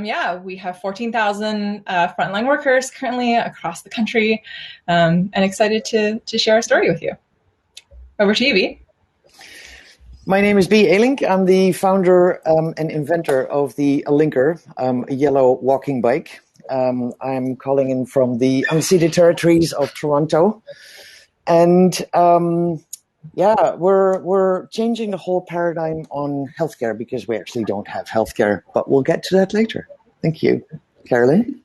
Yeah, we have 14,000 frontline workers currently across the country, and excited to share our story with you. Over to you, B. My name is B. Alinker. I'm the founder and inventor of the Alinker, a yellow walking bike. I'm calling in from the unceded territories of Toronto. And yeah, we're changing the whole paradigm on healthcare because we actually don't have healthcare, but we'll get to that later. Thank you. Carolyn?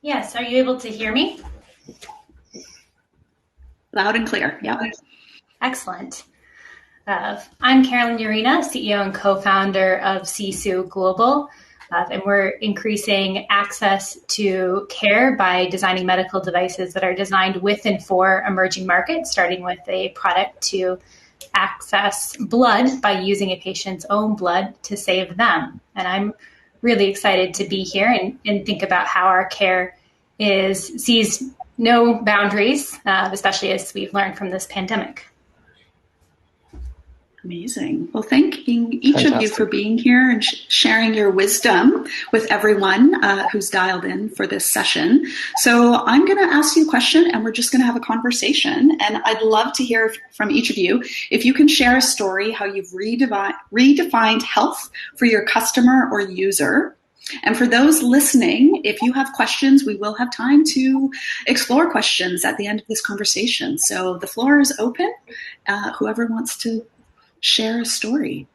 Yes, are you able to hear me? Loud and clear, yeah. Excellent. I'm Carolyn Urena, CEO and co-founder of SISU Global, and we're increasing access to care by designing medical devices that are designed with and for emerging markets, starting with a product to access blood by using a patient's own blood to save them. And I'm really excited to be here and think about how our care sees no boundaries, especially as we've learned from this pandemic. Amazing. Well, thanking each of you for being here and sharing your wisdom with everyone who's dialed in for this session. So I'm going to ask you a question and we're just going to have a conversation. And I'd love to hear from each of you if you can share a story how you've redefined health for your customer or user. And for those listening, if you have questions, we will have time to explore questions at the end of this conversation. So the floor is open. Whoever wants to share a story.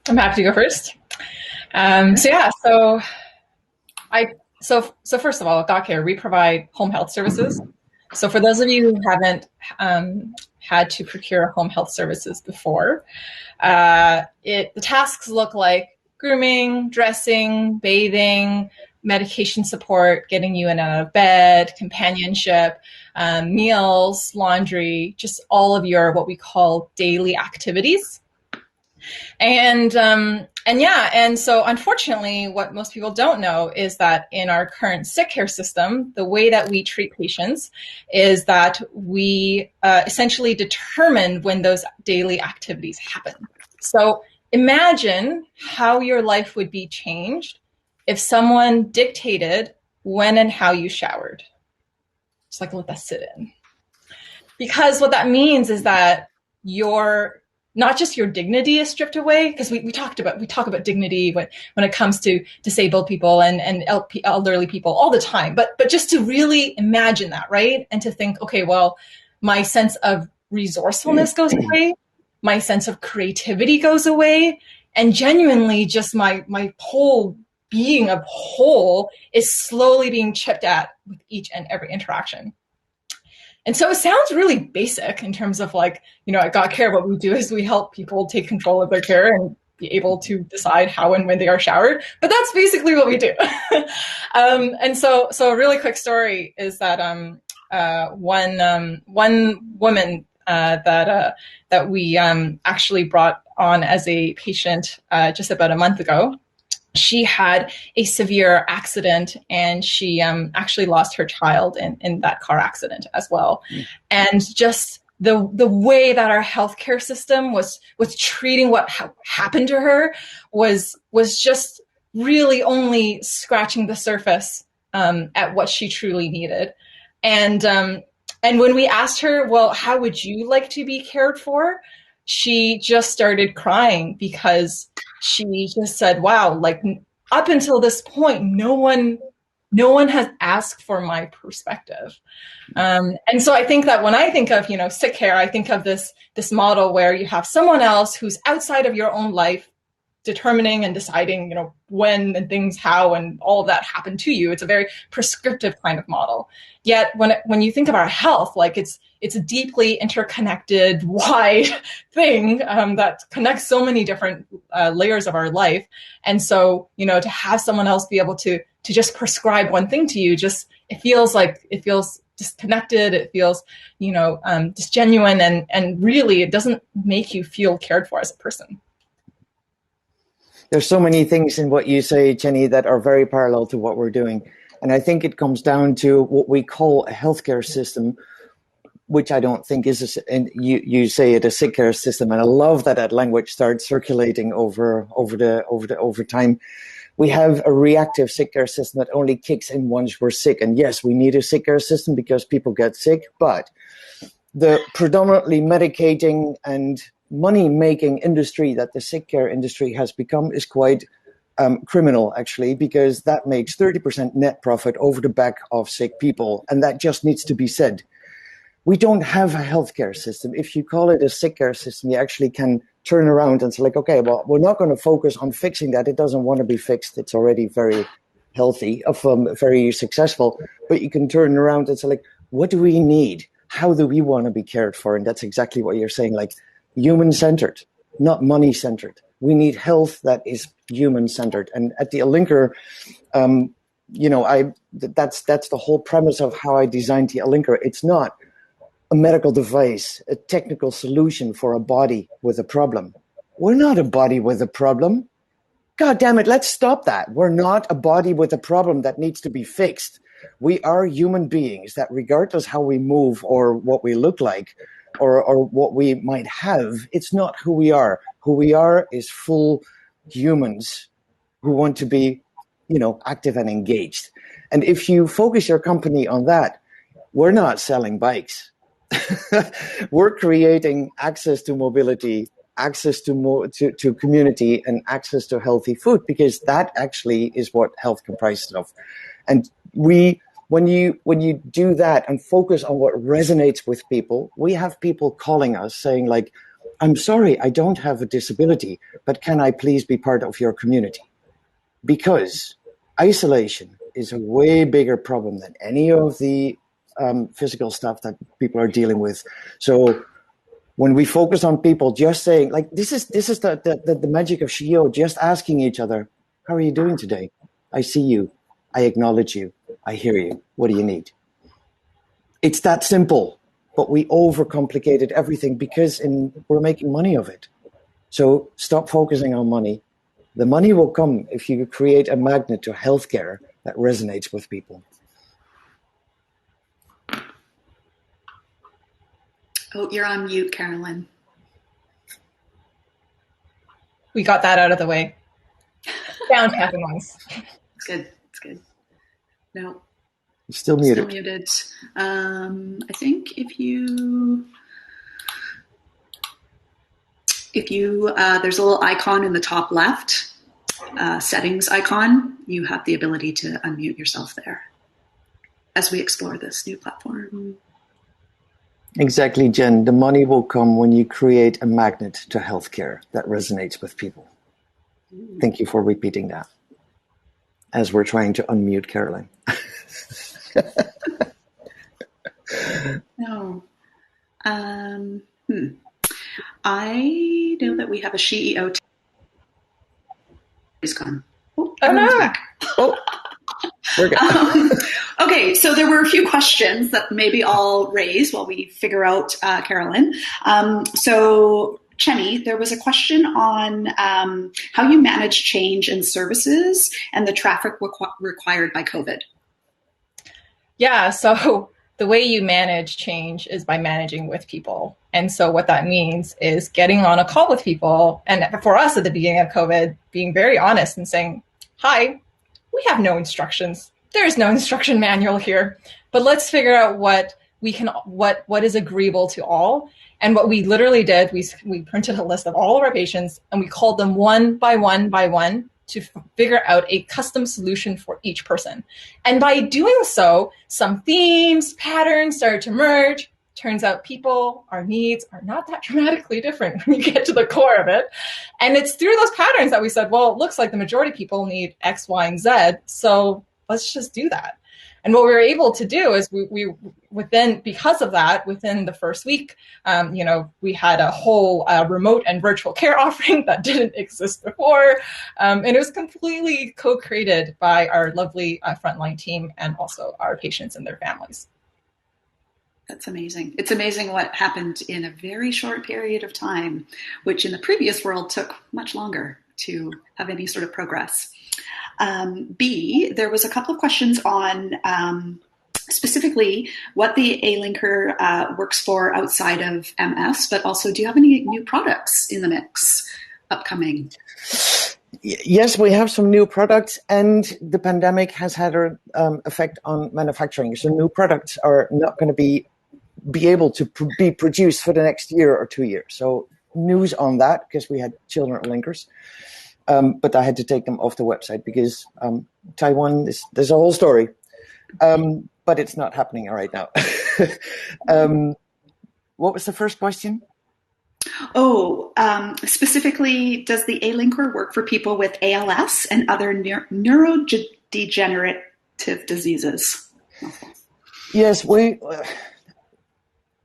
I'm happy to go first. So first of all, at GodCare, we provide home health services. So for those of you who haven't had to procure home health services before, the tasks look like grooming, dressing, bathing, medication support, getting you in and out of bed, companionship, meals, laundry, just all of your what we call daily activities. And so unfortunately, what most people don't know is that in our current sick care system, the way that we treat patients is that we essentially determine when those daily activities happen. So imagine how your life would be changed if someone dictated when and how you showered. Just like let that sit in. Because what that means is that not just your dignity is stripped away, because we talk about dignity when it comes to disabled people and elderly people all the time, but just to really imagine that, right? And to think, okay, well, my sense of resourcefulness goes away, my sense of creativity goes away, and genuinely just my whole being of whole is slowly being chipped at with each and every interaction. And so it sounds really basic in terms of at GodCare, what we do is we help people take control of their care and be able to decide how and when they are showered. But that's basically what we do. And so a really quick story is that one woman that we actually brought on as a patient just about a month ago. She had a severe accident and she actually lost her child in that car accident as well. And just the way that our healthcare system was treating what happened to her was just really only scratching the surface at what she truly needed. And when we asked her, well, how would you like to be cared for? She just started crying because she just said, wow, up until this point, no one has asked for my perspective. And so I think that when I think of, sick care, I think of this model where you have someone else who's outside of your own life determining and deciding, when and things, how, and all of that happen to you. It's a very prescriptive kind of model. Yet when you think of our health, it's a deeply interconnected, wide thing that connects so many different layers of our life. And so, to have someone else be able to just prescribe one thing to you, it feels disconnected. It feels, just genuine, and really, it doesn't make you feel cared for as a person. There's so many things in what you say, Jenny, that are very parallel to what we're doing. And I think it comes down to what we call a healthcare system which I don't think is, and you say it, a sick care system, and I love that language starts circulating over time. We have a reactive sick care system that only kicks in once we're sick. And yes, we need a sick care system because people get sick, but the predominantly medicating and money-making industry that the sick care industry has become is quite criminal, actually, because that makes 30% net profit over the back of sick people. And that just needs to be said. We don't have a healthcare system. If you call it a sick care system, you actually can turn around and say, like, okay, well, we're not going to focus on fixing that. It doesn't want to be fixed. It's already very healthy, very successful. But you can turn around and say, like, what do we need? How do we want to be cared for? And that's exactly what you're saying, like human-centered, not money-centered. We need health that is human-centered. And at the Alinker, that's the whole premise of how I designed the Alinker. It's not a medical device, a technical solution for a body with a problem. We're not a body with a problem. God damn it, let's stop that. We're not a body with a problem that needs to be fixed. We are human beings that, regardless how we move or what we look like or what we might have, it's not who we are. Who we are is full humans who want to be, active and engaged. And if you focus your company on that, we're not selling bikes. We're creating access to mobility, access to community, and access to healthy food, because that actually is what health comprises of. And when you do that and focus on what resonates with people, we have people calling us saying, like, I'm sorry, I don't have a disability, but can I please be part of your community? Because isolation is a way bigger problem than any of the physical stuff that people are dealing with. So when we focus on people just saying, like, this is the magic of SheEO, just asking each other, how are you doing today? I see you. I acknowledge you. I hear you. What do you need? It's that simple, but we overcomplicated everything because we're making money of it. So stop focusing on money. The money will come if you create a magnet to healthcare that resonates with people. Oh, you're on mute, Carolyn. We got that out of the way. Sound happened once. It's good. It's good. No. You're still muted. Still muted. I think if you there's a little icon in the top left, settings icon, you have the ability to unmute yourself there as we explore this new platform. Exactly, Jen. The money will come when you create a magnet to healthcare that resonates with people. Thank you for repeating that as we're trying to unmute Caroline. No. I know that we have a SheEO team. He's gone. Oh, everyone's back. Oh, we're good. Okay, so there were a few questions that maybe I'll raise while we figure out Carolyn. So Chenny, there was a question on how you manage change in services and the traffic required by COVID. Yeah, so the way you manage change is by managing with people. And so what that means is getting on a call with people. And for us at the beginning of COVID, being very honest and saying, hi, we have no instructions. There's no instruction manual here, but let's figure out what is agreeable to all. And what we literally did, we printed a list of all of our patients and we called them one by one to figure out a custom solution for each person. And by doing so, some themes, patterns started to merge. Turns out our needs are not that dramatically different when you get to the core of it. And it's through those patterns that we said, well, it looks like the majority of people need X, Y, and Z. So let's just do that. And what we were able to do is because of that, within the first week, we had a whole remote and virtual care offering that didn't exist before. And it was completely co-created by our lovely frontline team and also our patients and their families. That's amazing. It's amazing what happened in a very short period of time, which in the previous world took much longer to have any sort of progress. B, there was a couple of questions on specifically what the Alinker works for outside of MS, but also do you have any new products in the mix upcoming? Yes, we have some new products, and the pandemic has had an effect on manufacturing. So new products are not going to be able to be produced for the next year or 2 years. So news on that, because we had children linkers. But I had to take them off the website because Taiwan, there's a whole story. But it's not happening right now. What was the first question? Specifically, does the Alinker work for people with ALS and other neurodegenerative diseases? Yes,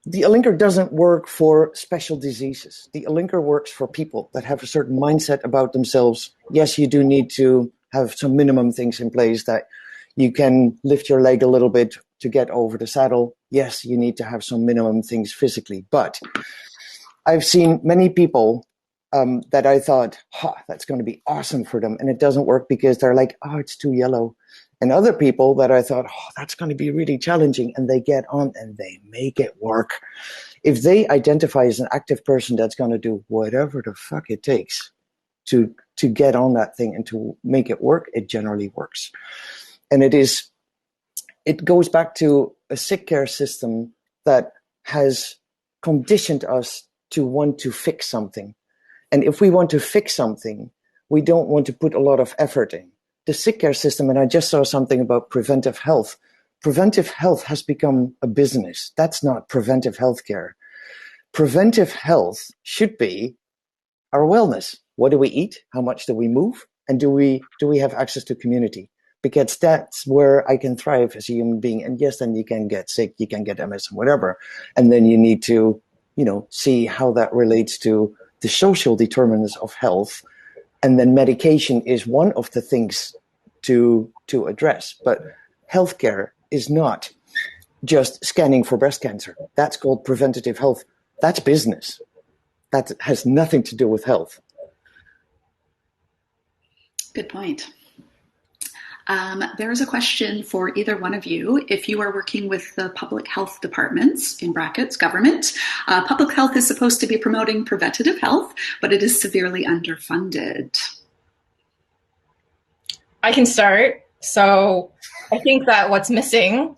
the Alinker doesn't work for special diseases. The Alinker works for people that have a certain mindset about themselves. Yes, you do need to have some minimum things in place, that you can lift your leg a little bit to get over the saddle. Yes, you need to have some minimum things physically. But I've seen many people that I thought, that's going to be awesome for them. And it doesn't work because they're like, it's too yellow. And other people that I thought, that's going to be really challenging. And they get on and they make it work. If they identify as an active person that's going to do whatever the fuck it takes to get on that thing and to make it work, it generally works. And it goes back to a sick care system that has conditioned us to want to fix something. And if we want to fix something, we don't want to put a lot of effort in. The sick care system, and I just saw something about preventive health. Preventive health has become a business. That's not preventive health care. Preventive health should be our wellness. What do we eat? How much do we move? And do we have access to community? Because that's where I can thrive as a human being. And yes, then you can get sick, you can get MS and whatever. And then you need to, see how that relates to the social determinants of health. And then medication is one of the things to address. But healthcare is not just scanning for breast cancer. That's called preventative health. That's business. That has nothing to do with health. Good point. There is a question for either one of you. If you are working with the public health departments, in brackets, government, public health is supposed to be promoting preventative health, but it is severely underfunded. I can start. So I think that what's missing,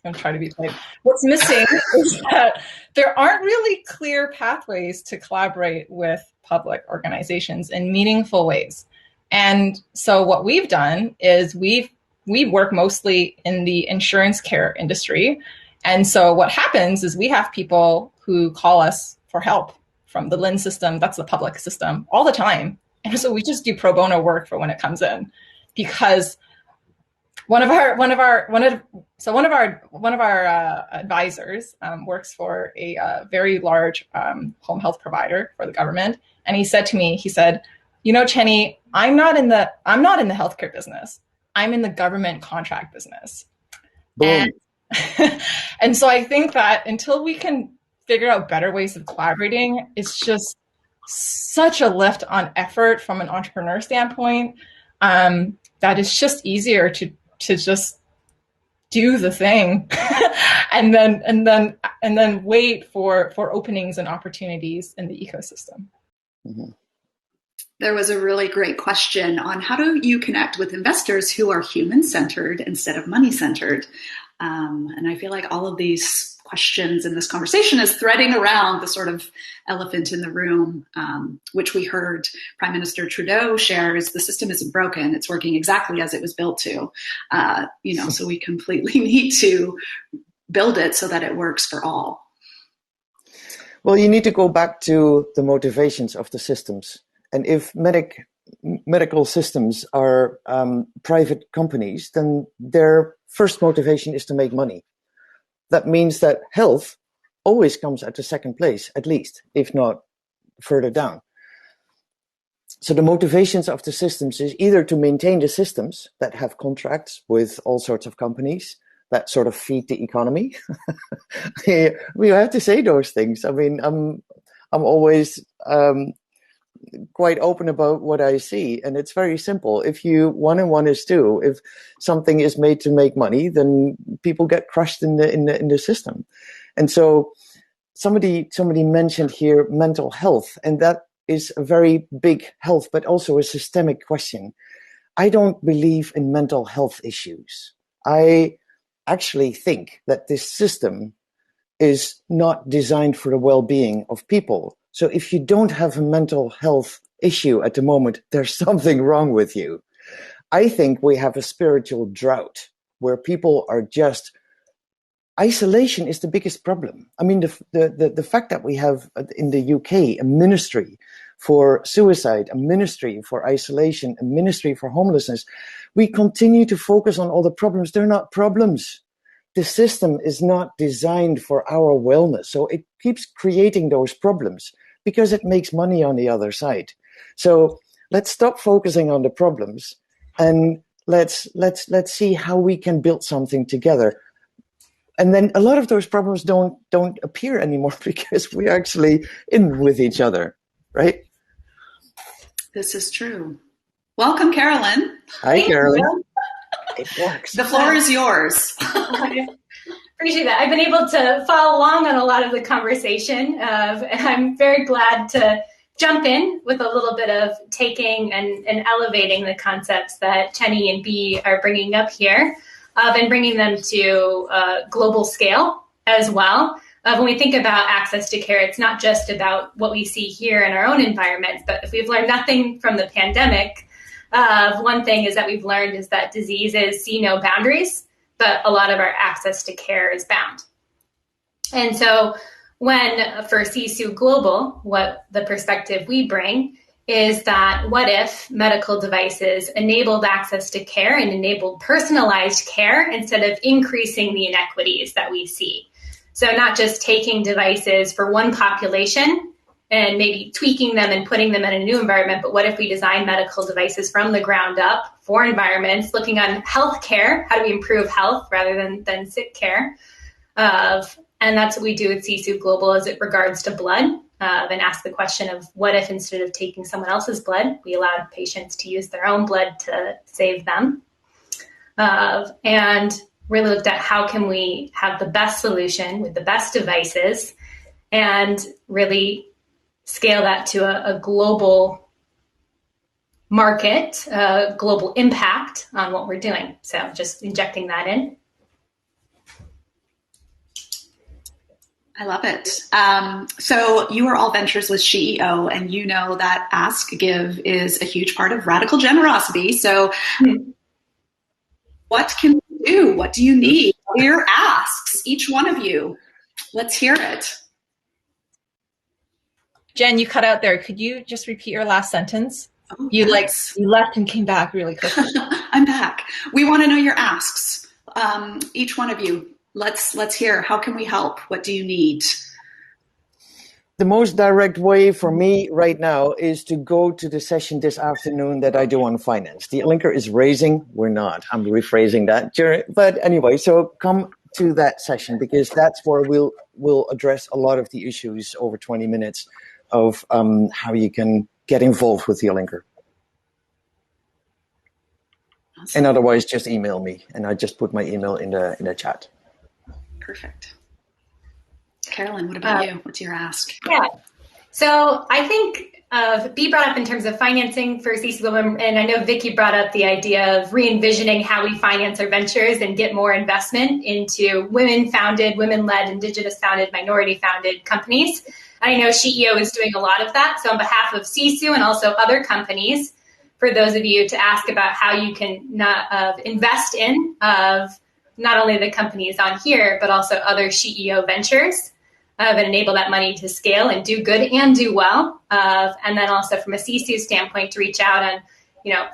I'm trying to be polite. What's missing is that there aren't really clear pathways to collaborate with public organizations in meaningful ways. And so what we've done is we work mostly in the insurance care industry. And so what happens is we have people who call us for help from the LIN system, that's the public system, all the time. And so we just do pro bono work for when it comes in, because one of our advisors works for a very large home health provider for the government, and he said to me, Chenny, I'm not in the healthcare business. I'm in the government contract business. And so I think that until we can figure out better ways of collaborating, it's just such a lift on effort from an entrepreneur standpoint, that it's just easier to just do the thing and then wait for openings and opportunities in the ecosystem. Mm-hmm. There was a really great question on how do you connect with investors who are human-centered instead of money-centered? And I feel like all of these questions in this conversation is threading around the sort of elephant in the room, which we heard Prime Minister Trudeau share is the system isn't broken. It's working exactly as it was built to. So we completely need to build it so that it works for all. Well, you need to go back to the motivations of the systems. And if medical systems are private companies, then their first motivation is to make money. That means that health always comes at the second place, at least, if not further down. So the motivations of the systems is either to maintain the systems that have contracts with all sorts of companies that sort of feed the economy. We have to say those things. I mean, I'm always quite open about what I see, and it's very simple. If you 1 and 1 is 2, if something is made to make money, then people get crushed in the system. And so somebody mentioned here mental health, and that is a very big health, but also a systemic question. I don't believe in mental health issues. I actually think that this system is not designed for the well-being of people. So if you don't have a mental health issue at the moment, there's something wrong with you. I think we have a spiritual drought where people are just... Isolation is the biggest problem. I mean, the fact that we have in the UK a ministry for suicide, a ministry for isolation, a ministry for homelessness, we continue to focus on all the problems. They're not problems. The system is not designed for our wellness. So it keeps creating those problems because it makes money on the other side. So let's stop focusing on the problems and let's see how we can build something together. And then a lot of those problems don't appear anymore because we're actually in with each other, right? This is true. Welcome, Carolyn. Hi, Carolyn. It works. The floor is yours. Appreciate that. I've been able to follow along on a lot of the conversation, and I'm very glad to jump in with a little bit of taking and elevating the concepts that Chenny and Bea are bringing up here, and bringing them to a global scale as well. When we think about access to care, it's not just about what we see here in our own environments, but if we've learned nothing from the pandemic, one thing is that we've learned is that diseases see no boundaries, but a lot of our access to care is bound. And so when, for SISU Global, what the perspective we bring is that what if medical devices enabled access to care and enabled personalized care instead of increasing the inequities that we see? So not just taking devices for one population and maybe tweaking them and putting them in a new environment, but what if we design medical devices from the ground up for environments, looking on healthcare, how do we improve health rather than sick care? And that's what we do with SISU Global as it regards to blood, and ask the question of what if instead of taking someone else's blood, we allowed patients to use their own blood to save them? And really looked at how can we have the best solution with the best devices and really scale that to a global market, global impact on what we're doing. So just injecting that in. I love it. So you are all ventures with SheEO, and you know that ask, give is a huge part of radical generosity. So what can we do? What do you need? What are your asks, each one of you? Let's hear it. Jen, you cut out there. Could you just repeat your last sentence? Oh, you yes. You left and came back really quickly. I'm back. We want to know your asks. Each one of you. Let's hear. How can we help? What do you need? The most direct way for me right now is to go to the session this afternoon that I do on finance. The Alinker is raising. We're not. I'm rephrasing that. But anyway, so come to that session because that's where we'll address a lot of the issues over 20 minutes of how you can get involved with the Alinker. Awesome. And otherwise, just email me, and I just put my email in the chat. Perfect. Carolyn, what about you? What's your ask? Yeah. So I think Bea brought up in terms of financing for SISU Global, and I know Vicky brought up the idea of re-envisioning how we finance our ventures and get more investment into women-founded, women-led, Indigenous-founded, minority-founded companies. I know SheEO is doing a lot of that. So on behalf of SISU and also other companies, for those of you to ask about how you can invest in not only the companies on here, but also other SheEO ventures and enable that money to scale and do good and do well. And then also from a SISU standpoint to reach out and,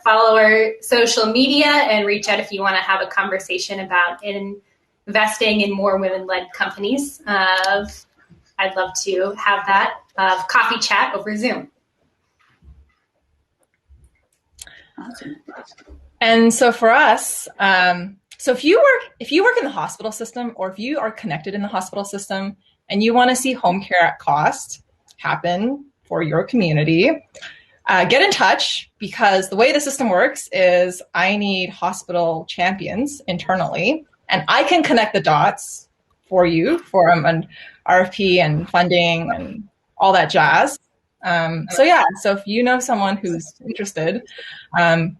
follow our social media and reach out if you want to have a conversation about investing in more women-led companies. I'd love to have that coffee chat over Zoom. Awesome. And so for us, so if you work in the hospital system, or if you are connected in the hospital system and you want to see home care at cost happen for your community, get in touch, because the way the system works is I need hospital champions internally, and I can connect the dots for you for an RFP and funding and all that jazz. So if you know someone who's interested,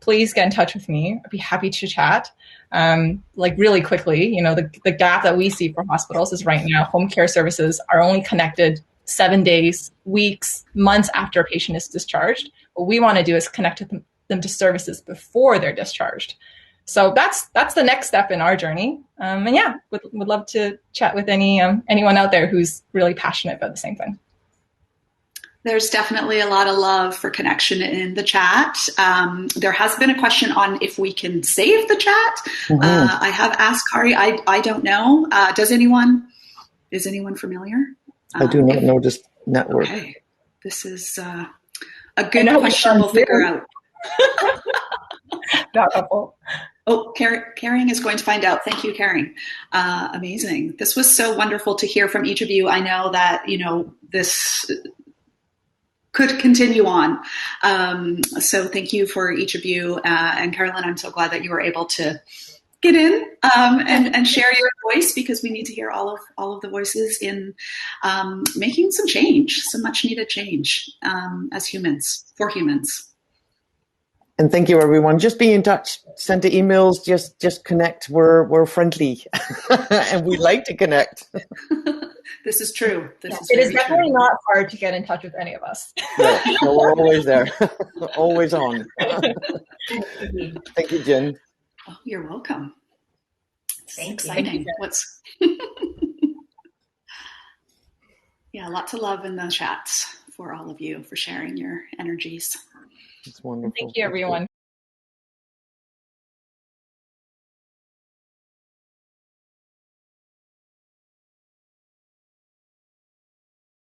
please get in touch with me. I'd be happy to chat. Really quickly, the gap that we see for hospitals is right now home care services are only connected 7 days, weeks, months after a patient is discharged. What we want to do is connect them to services before they're discharged. So that's the next step in our journey. Would love to chat with anyone out there who's really passionate about the same thing. There's definitely a lot of love for connection in the chat. There has been a question on if we can save the chat. Mm-hmm. I have asked Kari. I don't know. Is anyone familiar? I do not know this network. Okay. This is a good question we'll figure out. Not helpful. Oh, Caring is going to find out. Thank you, Caring. Amazing. This was so wonderful to hear from each of you. I know that, this could continue on. So thank you for each of you. And Carolyn, I'm so glad that you were able to get in and share your voice, because we need to hear all of the voices in making some change, some much needed change as humans, for humans. And thank you, everyone. Just be in touch. Send the emails. Just connect. We're friendly, and we like to connect. This is true. It is definitely not hard to get in touch with any of us. No, we're always there, always on. Thank you, Jen. Oh, you're welcome. It's exciting. Lots of love in the chats for all of you, for sharing your energies. It's wonderful. Thank you, everyone.